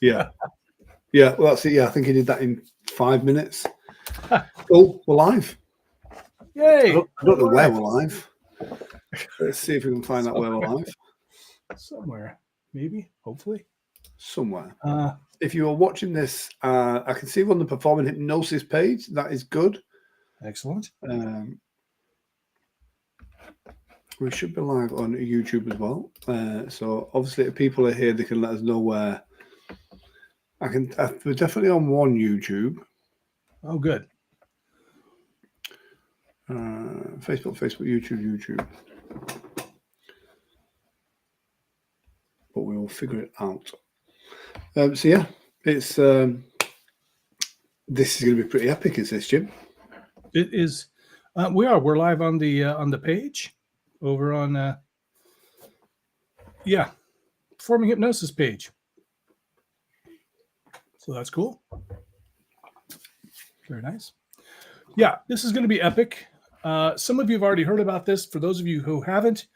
Yeah. Yeah. Well, that's it. Yeah. I think he did that in 5 minutes. Oh, we're live. Yay. I don't know where we're live. Let's see if we can find out where we're live. Somewhere. Maybe. Hopefully. Somewhere. If you are watching this, I can see we're on the Performing Hypnosis page. That is good. Excellent. We should be live on YouTube as well. So obviously, if people are here, they can let us know where. We're definitely on one YouTube. Oh, good. Facebook, YouTube. But we will figure it out. So yeah, it's this is going to be pretty epic, is this, Jim? It is. We're live on the page over on Performing Hypnosis page. So that's cool. Very nice. Yeah, this is going to be epic. Some of you have already heard about this. For those of you who haven't,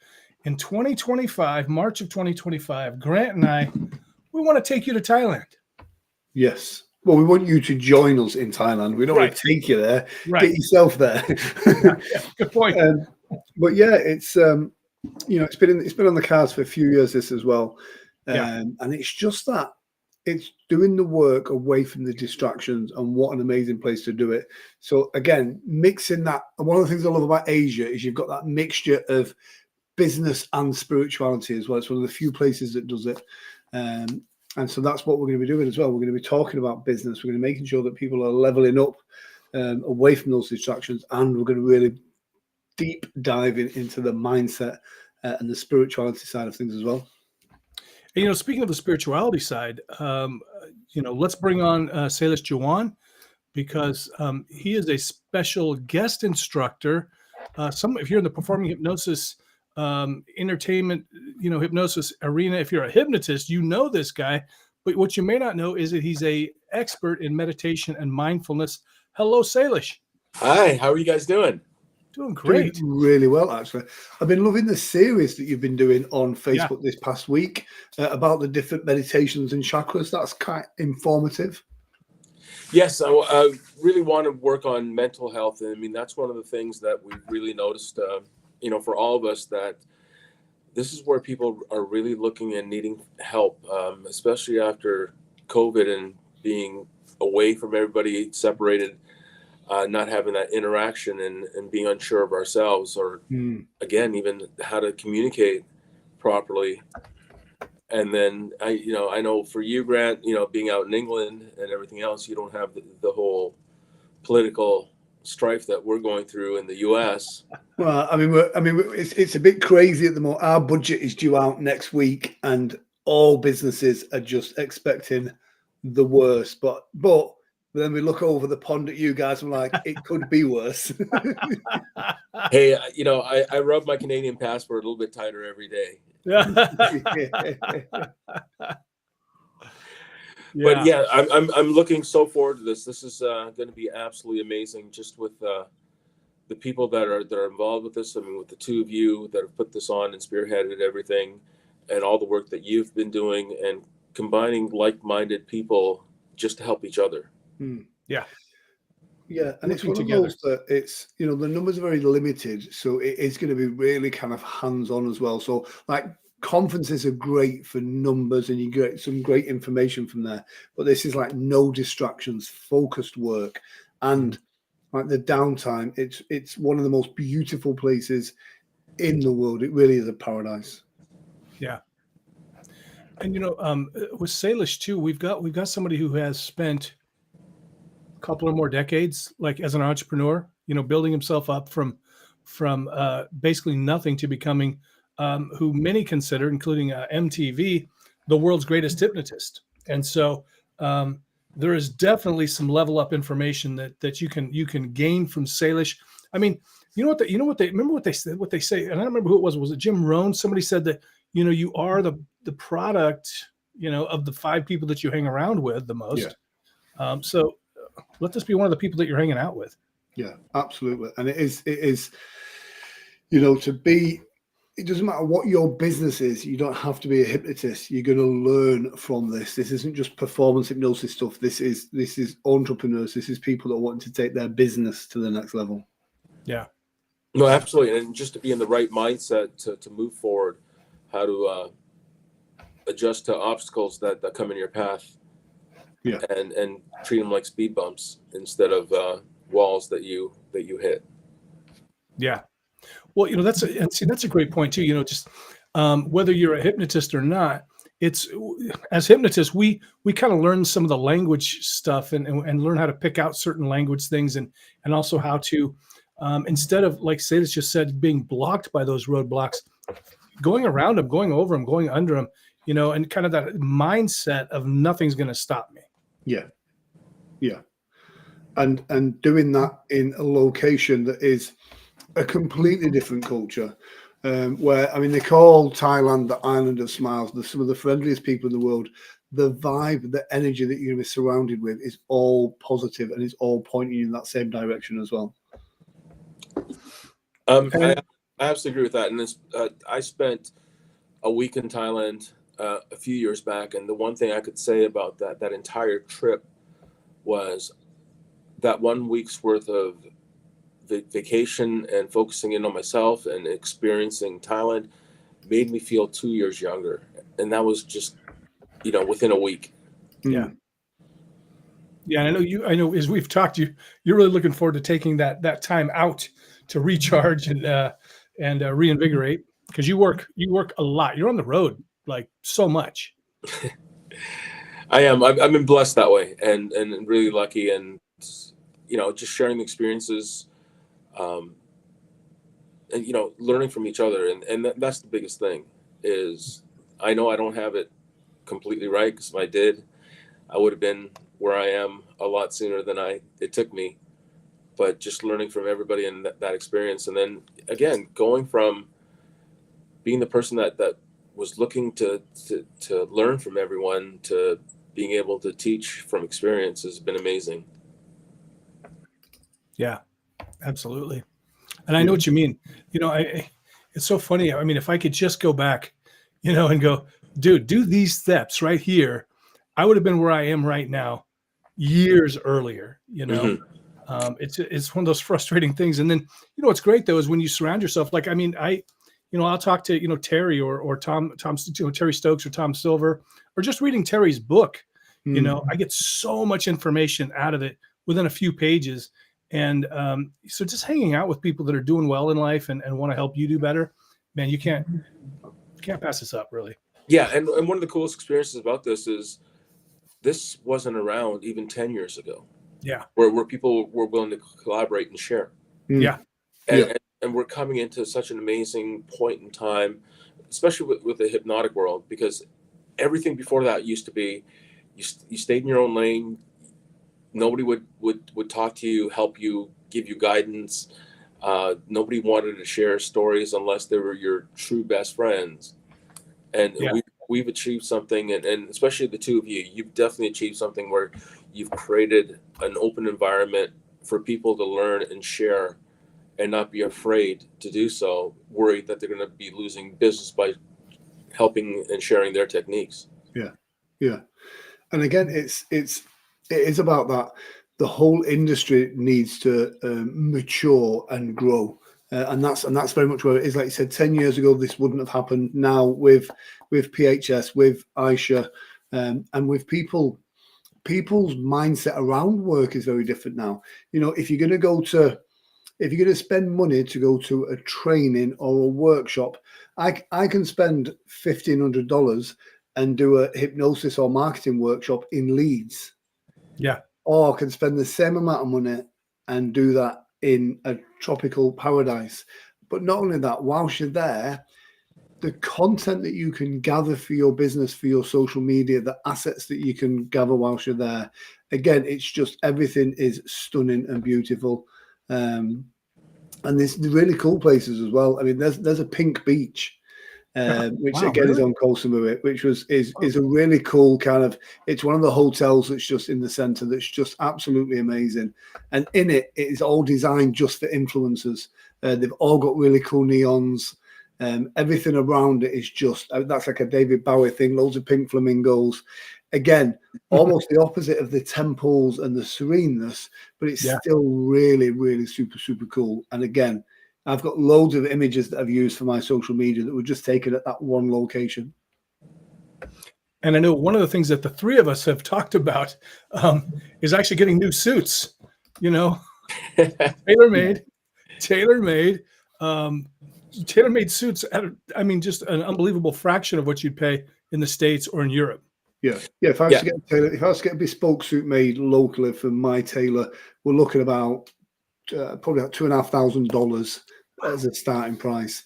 in 2025, March of 2025, Grant and I, we want to take you to Thailand. Yes. Well, we want you to join us in Thailand. We don't want to take you there. Right. Get yourself there. Yeah, good point. But yeah, it's it's been on the cards for a few years, this as well. And it's just that it's doing the work away from the distractions, and what an amazing place to do it. So again, mixing that. And one of the things I love about Asia is you've got that mixture of business and spirituality as well. It's one of the few places that does it. And so that's what we're going to be doing as well. We're going to be talking about business. We're going to be making sure that people are leveling up away from those distractions, and we're going to really deep dive into the mindset and the spirituality side of things as well. And, speaking of the spirituality side, let's bring on Sailesh Jawan, because he is a special guest instructor. If you're in the Performing Hypnosis entertainment, hypnosis arena, if you're a hypnotist, you know this guy. But what you may not know is that he's a expert in meditation and mindfulness. Hello, Sailesh. Hi, how are you guys doing? Doing great. Doing really well, actually. I've been loving the series that you've been doing on Facebook this past week about the different meditations and chakras. That's quite informative. Yes, I really want to work on mental health. And I mean, that's one of the things that we've really noticed, for all of us, that this is where people are really looking and needing help, especially after COVID and being away from everybody, separated. Not having that interaction and being unsure of ourselves, or again, even how to communicate properly. And then I know for you, Grant, being out in England and everything else, you don't have the whole political strife that we're going through in the US. Well, it's a bit crazy at the moment. Our budget is due out next week, and all businesses are just expecting the worst. But then we look over the pond at you guys and we're like, it could be worse. Hey, I rub my Canadian passport a little bit tighter every day. But yeah, I'm looking so forward to this. This is going to be absolutely amazing, just with the people that are involved with this. I mean, with the two of you that have put this on and spearheaded everything, and all the work that you've been doing, and combining like-minded people just to help each other. Yeah, and it's one of those that it's the numbers are very limited, so it is going to be really kind of hands-on as well. So like conferences are great for numbers, and you get some great information from there. But this is like no distractions, focused work, and like the downtime. It's one of the most beautiful places in the world. It really is a paradise. Yeah. And with Sailesh too, we've got somebody who has spent couple or more decades, like as an entrepreneur, building himself up from basically nothing to becoming who many consider, including MTV, the world's greatest hypnotist. And so there is definitely some level up information that you can gain from Sailesh. I mean, remember what they say, and I don't remember who it was. Was it Jim Rohn? Somebody said that you are the product of the 5 people that you hang around with the most. So let this be one of the people that you're hanging out with. Yeah, absolutely. And it is, to be it doesn't matter what your business is. You don't have to be a hypnotist. You're going to learn from this. This isn't just performance hypnosis stuff. This is entrepreneurs. This is people that want to take their business to the next level. Yeah. No, absolutely. And just to be in the right mindset to move forward, how to adjust to obstacles that come in your path. Yeah. And treat them like speed bumps instead of walls that you hit. Yeah. Well, that's a great point too. Just whether you're a hypnotist or not, it's as hypnotists, we kind of learn some of the language stuff and learn how to pick out certain language things and also how to, instead of, like Sailesh just said, being blocked by those roadblocks, going around them, going over them, going under them, and kind of that mindset of nothing's going to stop me. Yeah. Yeah. And doing that in a location that is a completely different culture, where, I mean, they call Thailand the island of smiles. They're some of the friendliest people in the world. The vibe, the energy that you're going to be surrounded with is all positive and it's all pointing in that same direction as well. I absolutely agree with that. And this, I spent a week in Thailand a few years back, and the one thing I could say about that entire trip was that 1 week's worth of vacation and focusing in on myself and experiencing Thailand made me feel 2 years younger. And that was just, within a week. Yeah. Yeah. And I know as we've talked, you're really looking forward to taking that time out to recharge and reinvigorate, because you work a lot. You're on the road like so much. I am. I've been blessed that way and really lucky, and just sharing the experiences, and learning from each other, and that's the biggest thing. Is I know I don't have it completely right, because if I did, I would have been where I am a lot sooner than it took me. But just learning from everybody and that experience, and then again going from being the person that was looking to learn from everyone to being able to teach from experience has been amazing. Yeah, absolutely. And I know what you mean. It's so funny. I mean, if I could just go back, and go, dude, do these steps right here, I would have been where I am right now years earlier. Mm-hmm. It's one of those frustrating things. And then, what's great though is when you surround yourself. Like, I mean, I'll talk to Terry or Tom Terry Stokes or Tom Silver, or just reading Terry's book. I get so much information out of it within a few pages. And so just hanging out with people that are doing well in life and want to help you do better, man, you can't pass this up, really. Yeah, and one of the coolest experiences about this is this wasn't around even 10 years ago. Yeah, where people were willing to collaborate and share. Yeah, and we're coming into such an amazing point in time, especially with the hypnotic world, because everything before that used to be you stayed in your own lane. Nobody would talk to you, help you, give you guidance. Nobody wanted to share stories unless they were your true best friends. And we've achieved something, and especially the two of you, you've definitely achieved something where you've created an open environment for people to learn and share and not be afraid to do so, worried that they're going to be losing business by helping and sharing their techniques. Yeah. And again, it is about that. The whole industry needs to mature and grow. And that's very much where it is. Like you said, 10 years ago, this wouldn't have happened. Now with PHS, with Aisha, and with people's mindset around work is very different now. If you're going to spend money to go to a training or a workshop, I can spend $1,500 and do a hypnosis or marketing workshop in Leeds. Yeah. Or I can spend the same amount of money and do that in a tropical paradise. But not only that, whilst you're there, the content that you can gather for your business, for your social media, the assets that you can gather whilst you're there, again, it's just everything is stunning and beautiful. And there's really cool places as well. I mean, there's a pink beach, which again is on Koh Samui, which is a really cool kind of. It's one of the hotels that's just in the center that's just absolutely amazing, and in it is all designed just for influencers. They've all got really cool neons. Everything around it is just, that's like a David Bowie thing, loads of pink flamingos. Again, almost the opposite of the temples and the sereneness, but it's still really, really super, super cool. And again, I've got loads of images that I've used for my social media that were just taken at that one location. And I know one of the things that the three of us have talked about is actually getting new suits, you know, tailor-made suits at, I mean, just an unbelievable fraction of what you'd pay in the States or in Europe. Yeah. If I was to get a bespoke suit made locally from my tailor, we're looking about probably about $2,500 as a starting price.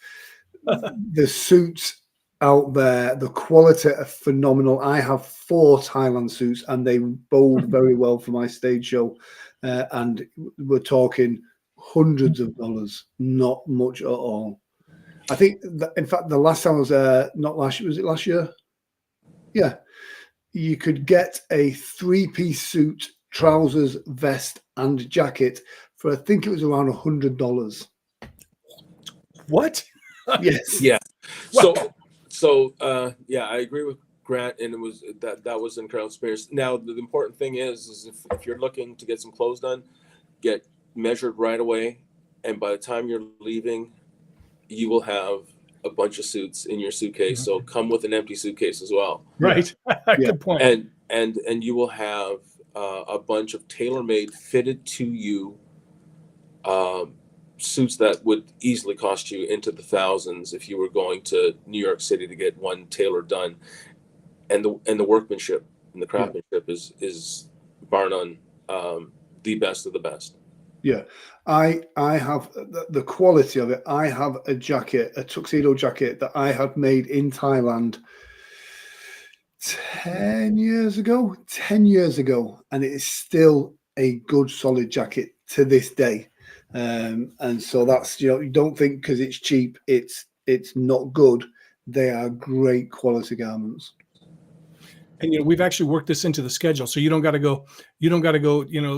The suits out there, the quality are phenomenal. I have 4 Thailand suits, and they bode very well for my stage show. And we're talking hundreds of dollars, not much at all. I think, in fact, the last time I was not last year, was it last year? Yeah. You could get a 3-piece suit, trousers, vest, and jacket for, I think it was around $100. What? Yes. Yeah. Wow. So yeah, I agree with Grant, and it was that was an incredible experience. Now, the important thing is if you're looking to get some clothes done, get measured right away, and by the time you're leaving, you will have a bunch of suits in your suitcase. So come with an empty suitcase as well. Right. Yeah. Good point. And you will have a bunch of tailor-made, fitted to you suits that would easily cost you into the thousands if you were going to New York City to get one tailor done. And the workmanship and the craftsmanship is bar none the best of the best. Yeah, I have the quality of it. I have a jacket, a tuxedo jacket that I had made in Thailand 10 years ago, and it is still a good solid jacket to this day. And so that's, you don't think because it's cheap, it's not good. They are great quality garments. And we've actually worked this into the schedule, so you don't got to go,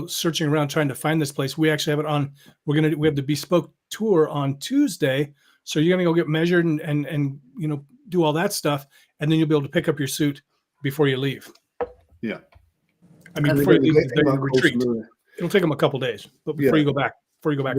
searching around trying to find this place. We actually have it on. We have the bespoke tour on Tuesday, so you're gonna go get measured and do all that stuff, and then you'll be able to pick up your suit before you leave. Yeah, I mean, before you leave the retreat, it'll take them a couple days, but before you go back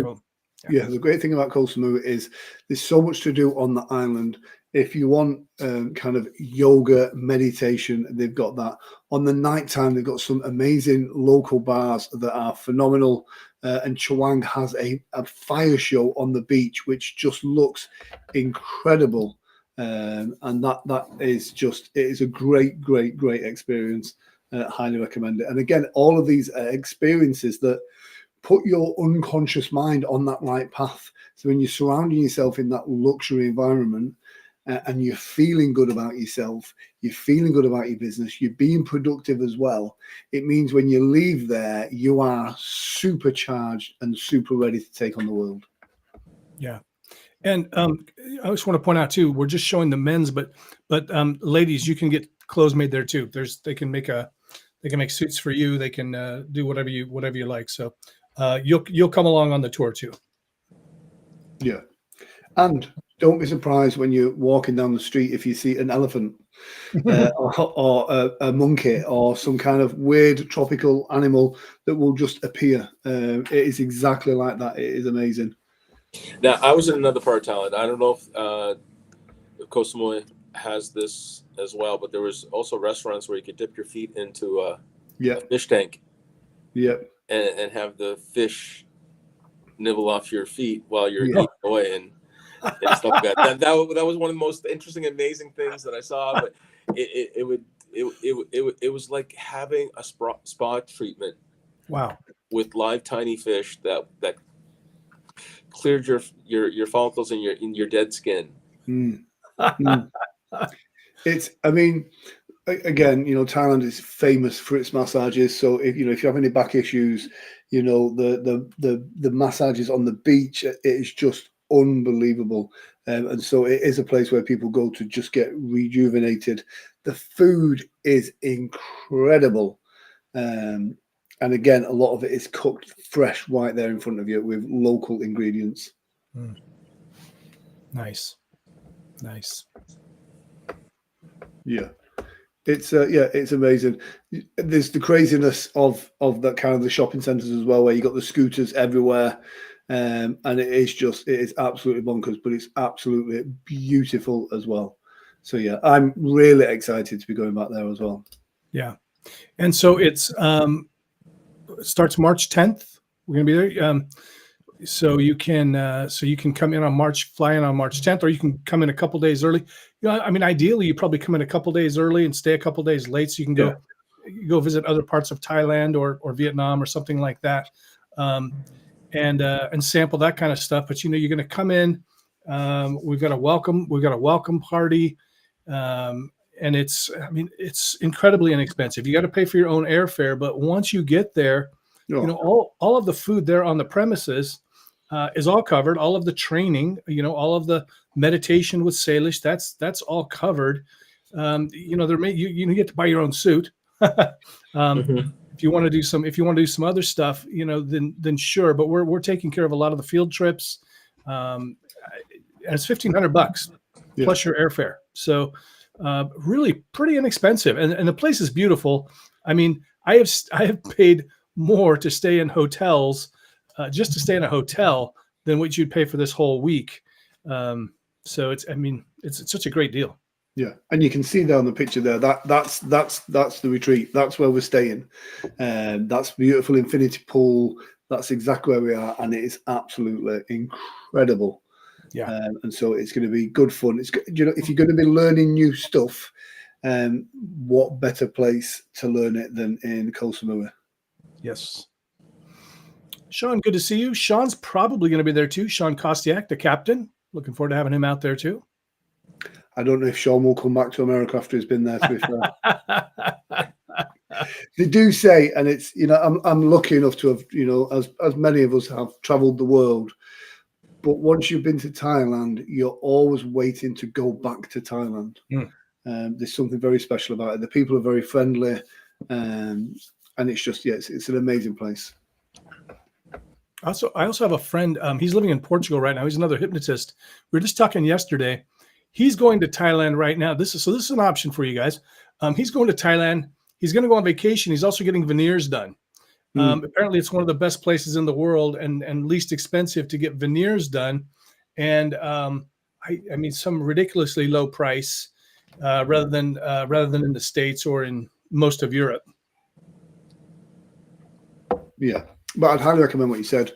home. Yeah, the great thing about Koh Samui is there's so much to do on the island. If you want kind of yoga, meditation, they've got that. On the nighttime, they've got some amazing local bars that are phenomenal. And Chawang has a fire show on the beach, which just looks incredible. And that is just, it is a great, great, great experience. Highly recommend it. And again, all of these experiences that put your unconscious mind on that right path. So when you're surrounding yourself in that luxury environment, and you're feeling good about yourself, you're feeling good about your business, you're being productive as well, it means when you leave there, you are supercharged and super ready to take on the world. Yeah. And I just want to point out too, we're just showing the men's, but ladies, you can get clothes made there too. They can make suits for you. They can do whatever you like. So you'll come along on the tour too. Yeah. And don't be surprised when you're walking down the street if you see an elephant or a monkey or some kind of weird tropical animal that will just appear. It is exactly like that. It is amazing. Now, I was in another part of Thailand. I don't know if Koh Samui has this as well, but there was also restaurants where you could dip your feet into a fish tank. Yep. And have the fish nibble off your feet while you're eating away and stuff like that. That was one of the most interesting, amazing things that I saw. But it was like having a spa treatment. Wow. With live tiny fish that cleared your follicles in your dead skin. It's, I mean, again, Thailand is famous for its massages. So if you have any back issues, the massages on the beach, it is just unbelievable. And so it is a place where people go to just get rejuvenated. The food is incredible. And again, a lot of it is cooked fresh right there in front of you with local ingredients. Nice. Nice. Yeah. It's amazing. There's the craziness of that kind of the shopping centres as well, where you got the scooters everywhere, and it is absolutely bonkers, but it's absolutely beautiful as well. So yeah, I'm really excited to be going back there as well. Yeah, and so it starts March 10th. We're gonna be there. So you can come in on fly in on March 10th, or you can come in a couple days early. I mean, ideally, you probably come in a couple days early and stay a couple days late, so you can go visit other parts of Thailand or Vietnam or something like that, and sample that kind of stuff. But you're going to come in. We've got a welcome party, and it's incredibly inexpensive. You got to pay for your own airfare, but once you get there, all of the food there on the premises is all covered. All of the training, all of the meditation with Sailesh, that's all covered. You get to buy your own suit. If you want to do some other stuff, then sure. But we're taking care of a lot of the field trips. And it's $1,500 plus your airfare. So really pretty inexpensive. And the place is beautiful. I mean, I have paid more to stay in hotels, just to stay in a hotel, than what you'd pay for this whole week. So it's such a great deal. Yeah, and you can see there on the picture there that's the retreat. That's where we're staying. That's beautiful infinity pool. That's exactly where we are, and it is absolutely incredible. Yeah, and so it's going to be good fun. It's if you're going to be learning new stuff, what better place to learn it than in Koh Samui? Yes. Sean, good to see you. Sean's probably going to be there too. Sean Kostiak, the captain. Looking forward to having him out there too. I don't know if Sean will come back to America after he's been there, to be fair. They do say, and it's, I'm lucky enough to have, as many of us have traveled the world, but once you've been to Thailand, you're always waiting to go back to Thailand. There's something very special about it. The people are very friendly, and it's just, it's an amazing place. I also have a friend. He's living in Portugal right now. He's another hypnotist. We were just talking yesterday. He's going to Thailand right now. This is an option for you guys. He's going to Thailand. He's going to go on vacation. He's also getting veneers done. Apparently, it's one of the best places in the world and least expensive to get veneers done. And I mean, some ridiculously low price, rather than in the States or in most of Europe. Yeah. But I'd highly recommend what you said.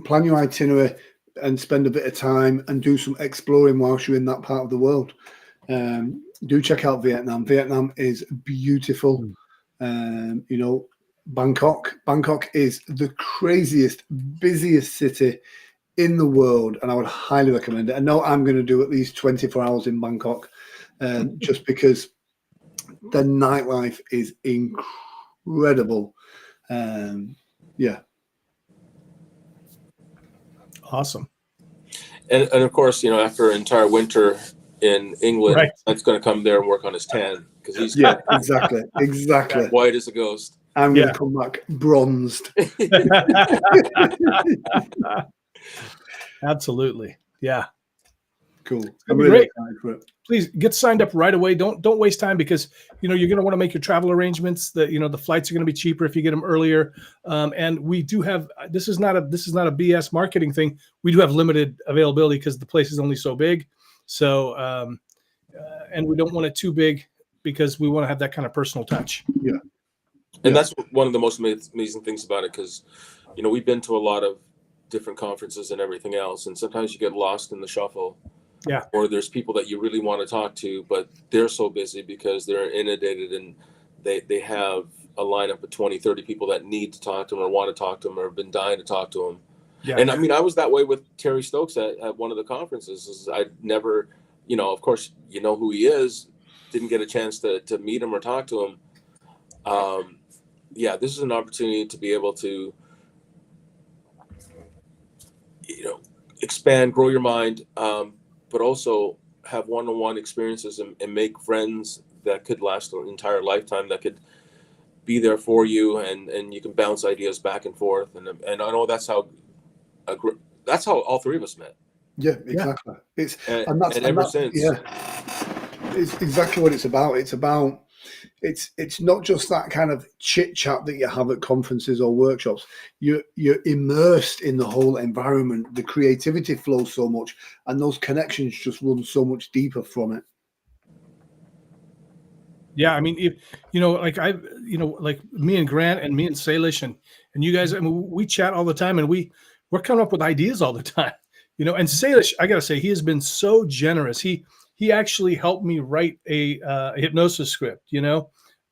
Plan your itinerary and spend a bit of time and do some exploring whilst you're in that part of the world. Do check out Vietnam. Vietnam is beautiful. Bangkok is the craziest, busiest city in the world, and I would highly recommend it. I know I'm going to do at least 24 hours in Bangkok, just because the nightlife is incredible. Yeah. Awesome. And of course, after an entire winter in England, right, that's going to come there and work on his tan, because he's exactly white as a ghost. I'm going to come back bronzed. Absolutely. Yeah. Cool. I'm really excited for it. Please get signed up right away. Don't waste time, because you're going to want to make your travel arrangements. The flights are going to be cheaper if you get them earlier. And we do have, this is not a BS marketing thing. We do have limited availability because the place is only so big. So and we don't want it too big because we want to have that kind of personal touch. Yeah. And that's one of the most amazing things about it, because we've been to a lot of different conferences and everything else, and sometimes you get lost in the shuffle. Yeah. Or there's people that you really want to talk to, but they're so busy because they're inundated and they have a lineup of 20, 30 people that need to talk to them or want to talk to them or have been dying to talk to them. Yeah. And I mean, I was that way with Terry Stokes at one of the conferences. I never, of course, who he is, didn't get a chance to meet him or talk to him. This is an opportunity to be able to, expand, grow your mind, but also have one-on-one experiences and make friends that could last an entire lifetime, that could be there for you, and you can bounce ideas back and forth. And I know that's how all three of us met. Yeah, exactly. It's and that's ever since. yeah, it's exactly what it's about. It's not just that kind of chit chat that you have at conferences or workshops. You're immersed in the whole environment. The creativity flows so much, and those connections just run so much deeper from it. Yeah, I mean, if, like like me and Grant and me and Sailesh and you guys, I mean, we chat all the time, and we're coming up with ideas all the time. And Sailesh, I gotta say, he has been so generous. He actually helped me write a hypnosis script.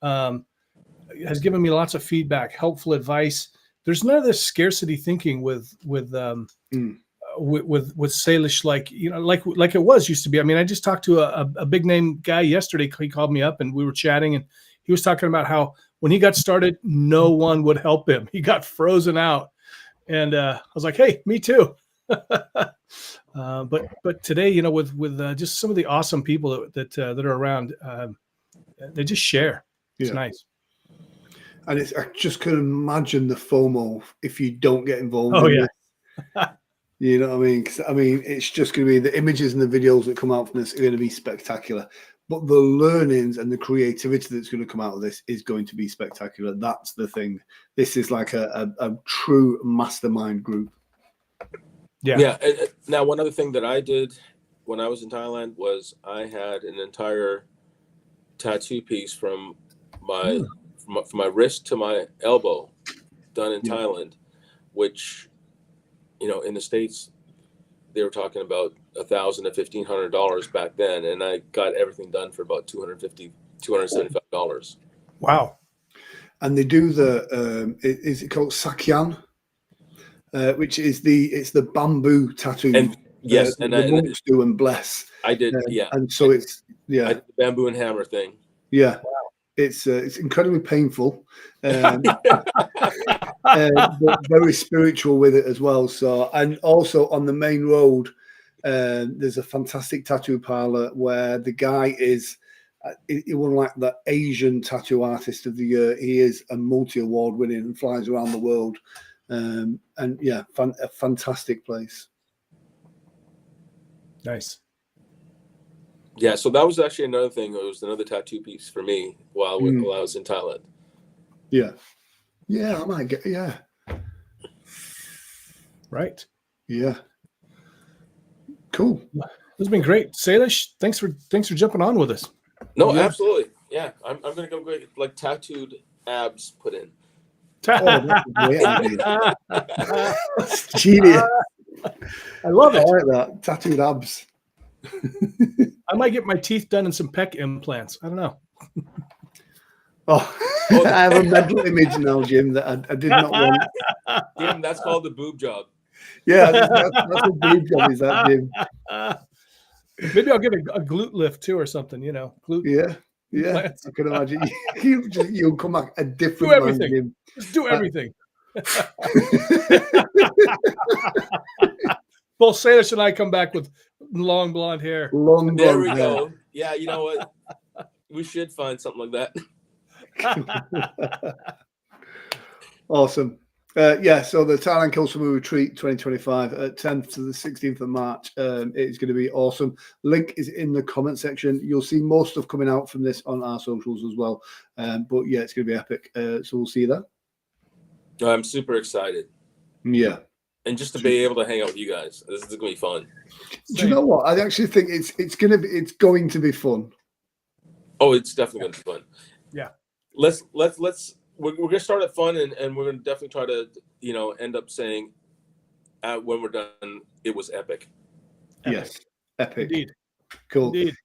Has given me lots of feedback, helpful advice. There's none of this scarcity thinking with Sailesh, like it used to be. I mean, I just talked to a big name guy yesterday. He called me up and we were chatting, and he was talking about how when he got started, no one would help him. He got frozen out, and I was like, hey, me too. But today, with just some of the awesome people that are around, they just share. It's nice. And I just couldn't imagine the FOMO if you don't get involved. Oh, in yeah. this. You know what I mean? 'Cause, I mean, it's just going to be the images and the videos that come out from this are going to be spectacular. But the learnings and the creativity that's going to come out of this is going to be spectacular. That's the thing. This is like a true mastermind group. Yeah. Yeah. Now, one other thing that I did when I was in Thailand was I had an entire tattoo piece from my from my wrist to my elbow done in Thailand, which, in the States, they were talking about $1,000 to $1,500 back then. And I got everything done for about $250, $275. Wow. And they do is it called Sakyan? Which is the bamboo tattoo. And yes, the monks do and bless. I did, and so it's I did the bamboo and hammer thing. Yeah, wow. It's incredibly painful, but very spiritual with it as well. So, and also on the main road, there's a fantastic tattoo parlor where the guy is. He won like the Asian tattoo artist of the year. He is a multi-award winning and flies around the world. And yeah, a fantastic place. Nice. Yeah, so that was actually another thing. It was another tattoo piece for me while I was in Thailand. Yeah. Yeah, I might get, yeah. Right. Yeah. Cool. This has been great. Sailesh, thanks for jumping on with us. No, absolutely. Yeah, I'm going to go get like tattooed abs put in. Oh, that's a great idea. That's genius. I love it. I like that. Tattooed abs. I might get my teeth done and some pec implants. I don't know. Oh, I have a mental image now, Jim, that I did not want. Jim, that's called the boob job. Yeah, that's a boob job, is that, Jim? Maybe I'll get a glute lift too or something, glute. Yeah. Implants. I can imagine. You'll come back a different do everything. man, Jim. Just do everything. Both Sailesh and I come back with long blonde hair. Long There blonde we hair. go. Yeah, you know what? We should find something like that. Awesome. So the Thailand Koh Retreat 2025 at 10th to the 16th of March. It's going to be awesome. Link is in the comment section. You'll see more stuff coming out from this on our socials as well. But yeah, it's going to be epic. So we'll see you there. I'm super excited. Yeah. And just to be able to hang out with you guys, this is going to be fun. Do you know what? I actually think it's going to be fun. Oh, it's definitely going to be fun. Yeah. We're going to start at fun, and we're going to definitely try to, end up saying, when we're done, it was epic. Yes, epic. Indeed. Cool. Indeed.